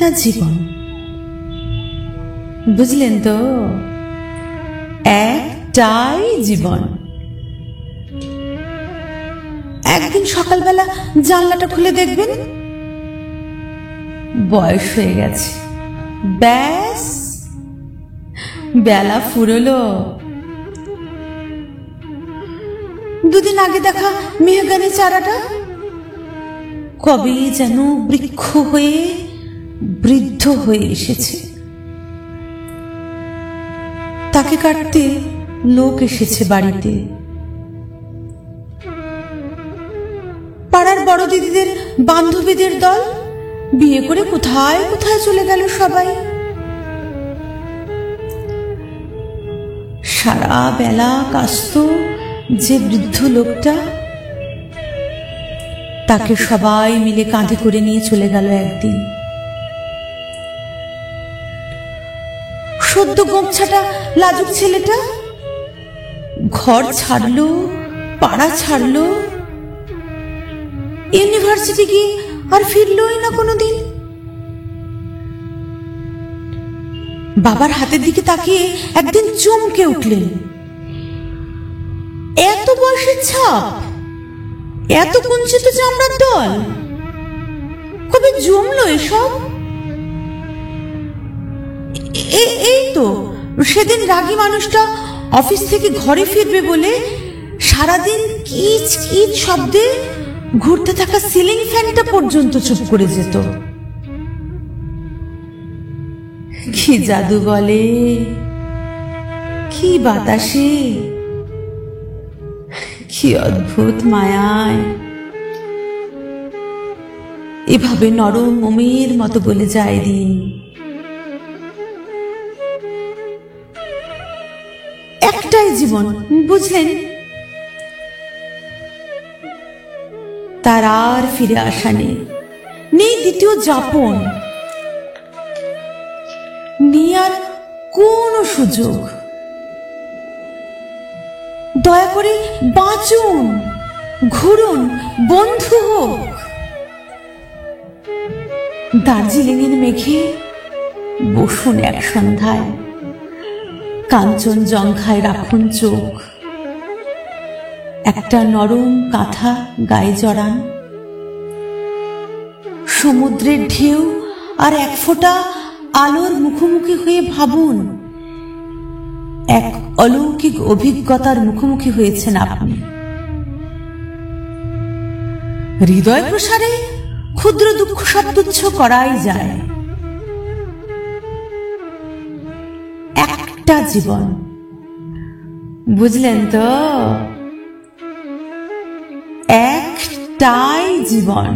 একটা জীবন, বুঝলেন তো? একটাই জীবন। একদিন সকালবেলা জানলাটা খুলে দেখবেন বয়স হয়ে গেছে, ব্যাস বেলা ফুরলো। দুদিন আগে দেখা মেহগানি চারাটা কবে যেন বৃক্ষ হয়ে বৃদ্ধ হয়ে এসেছে। তাকে কাটতে লোক এসেছে বাড়িতে। পাড়ার বড় দিদিদের বান্ধবীদের দল বিয়ে করে কোথায় কোথায় চলে গেল সবাই। সারা বেলা কাশত যে বৃদ্ধ লোকটা, তাকে সবাই মিলে কাঁধে করে নিয়ে চলে গেল একদিন। সদ্য গোমছাটা লাজুক ছেলেটা ঘর ছাড়লো, পাড়া ছাড়লো, ইউনিভার্সিটি গিয়ে আর ফিরলই না কোনোদিন। বাবার হাতের দিকে তাকিয়ে একদিন চমকে উঠলেন। এত বয়সের ছাপ, এত কুঞ্চিত চামড়ার দল, কবে জমলো এসব? এই তো সেদিন রাগী মানুষটা অফিস থেকে ঘরে ফিরবে বলে সারাদিন কিচ কিচ শব্দে ঘুরতে থাকা সিলিং ফ্যানটা পর্যন্ত চুপ করে যেত। কি জাদু বলে, কি বাতাসে, কি অদ্ভুত মায়ায় এভাবে নরম মোমের মতো বলে যায় দিন। একটাই জীবন, বুঝলেন? তার আর ফিরে আসা নেই, নেই দ্বিতীয় যাপন, নেই আর কোন সুযোগ। দয়া করে বাঁচুন, ঘুরুন, বন্ধু হোক। দার্জিলিং এর মেঘে বসুন এক সন্ধ্যায়, কাঞ্চনজঙ্ঘায় রাখুন চোখ, একটা নরম কাঁথা গায়ে জড়ান। সমুদ্রের ঢেউ আর এক ফোঁটা আলোর মুখোমুখি হয়ে ভাবুন এক অলৌকিক অভিজ্ঞতার মুখোমুখি হয়েছেন আপনি। হৃদয় প্রসারে ক্ষুদ্র দুঃখ সব তুচ্ছ করাই যায়। একটা জীবন, বুঝলেন তো? একটাই জীবন।